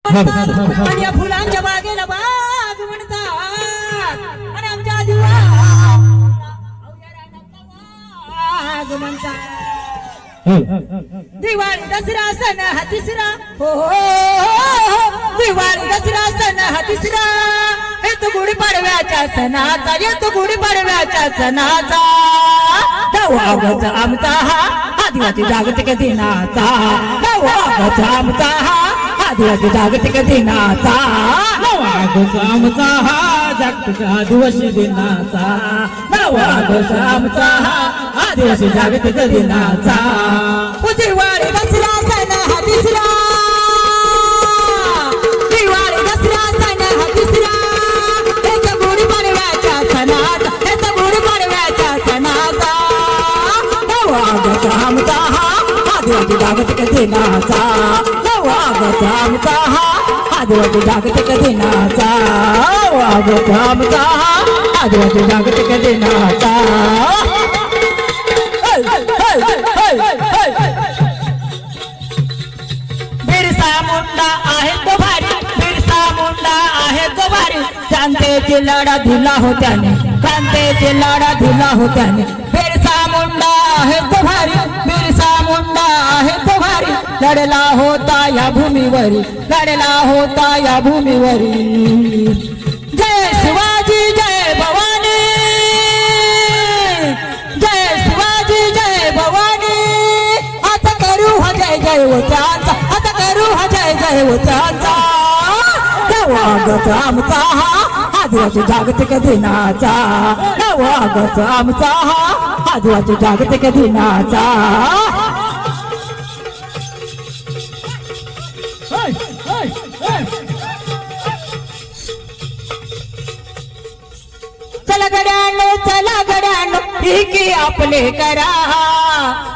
आणि या फुलांच्या बागेला बाग म्हणतात आणि आमच्या दिवा म्हणतात. दिवाळी दसरा सण हा तिसरा हो दिवाळी दसरा सण हा तिसरा येतो गुढीपाडव्याच्या सणाचा येतो गुढीपाडव्याच्या सणाचा दवागचा आमचा हा आदिवासी जागतिक दिनाचा दवागचा आमचा हा आदिवासी जागतिक दिनाचा नवागोचा आमचा हा जागतिक आदिवासी दिनाचा नवागचा आमचा हा आदिवासी जागतिक दिनाचा दिवाळी दसरा सण हा तिसरा दिवाळी दसरा सण हा तिसरा येतो गुढीपाडव्याच्या सणाचा येतो गुढीपाडव्याच्या सणाचा नवागचा आमचा हा आदिवासी जागतिक दिनाचा नवागचा आमचा हा आदिवासी जागतिक दिनाचा नवागचा आमचा हा आदिवासी जागतिक दिनाचा. बिरसा मुंडा आहे तो भारी बिरसा मुंडा आहे तो भारी शांतेची लढा दिला होत्याने शांतेची लढा दिला होत्याने बिरसा मुंडा आहे तो भारी बिरसा मुंडा आहे तो भारी लढला होता या भूमीवरी लढला होता या भूमीवरी. जय शिवाजी जय भवानी जय शिवाजी जय भवानी आता करू हा जय जय होत्यांचा आता करू हा जय जय होत्यांचा नवागचा आमचा हा आदिवासी जागतिक दिनाचा नवागचा आमचा हा आदिवासी जागतिक दिनाचा. चला गड्यानो की आपले करा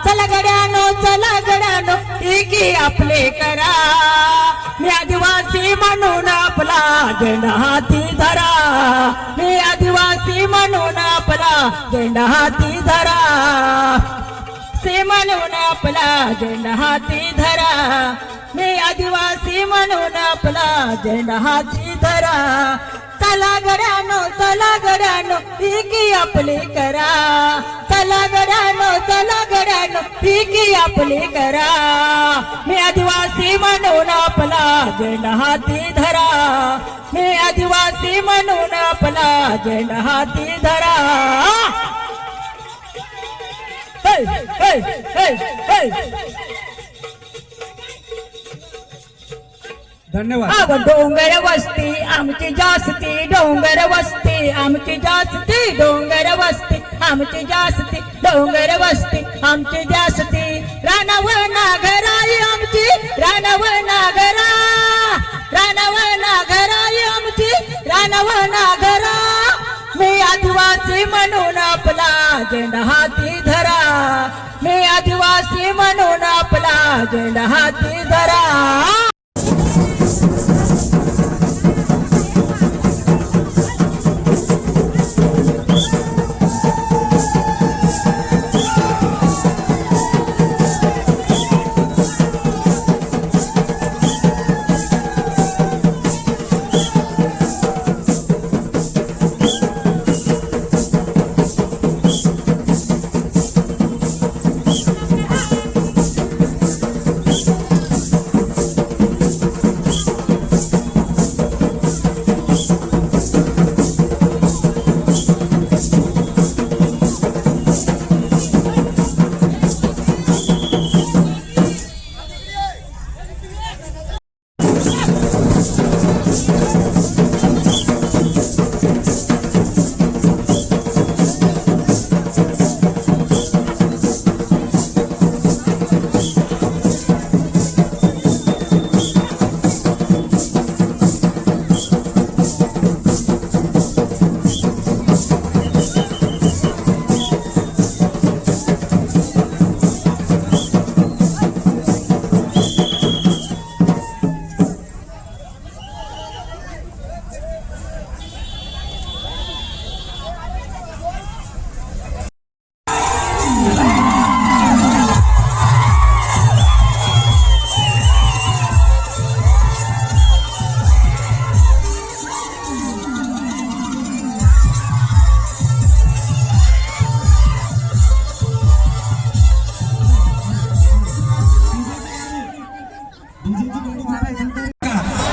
चला गड्यानो की आपले करा मी आदिवासी म्हणून आपला झेंडा हाती धरा मी आदिवासी म्हणून आपला झेंडा हाती धरा से म्हणून आपला झेंडा हाती धरा मी आदिवासी म्हणून आपला झेंडा हाती धरा. चला गड्यानो की आपली करा चला गड्यानो की आपली करा मी आदिवासी म्हणून आपला झेंडा हाती धरा मी आदिवासी म्हणून आपला झेंडा हाती धरा. धन्यवाद. डोंगर वस्ती आमची जास्ती डोंगर वस्ती आमची जास्ती डोंगर वस्ती आमची जास्ती डोंगर वस्ती आमची जास्ती रानावर नागराई आमची रानावर नागरा राना आदिवासी म्हणून आपला झेंडा हाती धरा, मी आदिवासी म्हणून आपला झेंडा हाती धरा.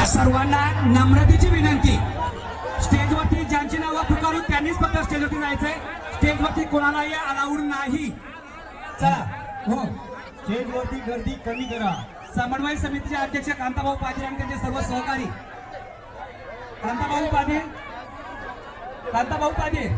सर्वांना नम्रतेची विनंती. स्टेजवरती ज्यांची नावं पुकारू त्यांनीच फक्त स्टेजवरती जायचंय. स्टेजवरती कोणालाही अलाउड नाही. चला हो, स्टेजवरती गर्दी कमी करा. समन्वय समितीचे अध्यक्ष कांताभाऊ पाटील आणि त्यांचे सर्व सहकारी. कांताभाऊ पाटील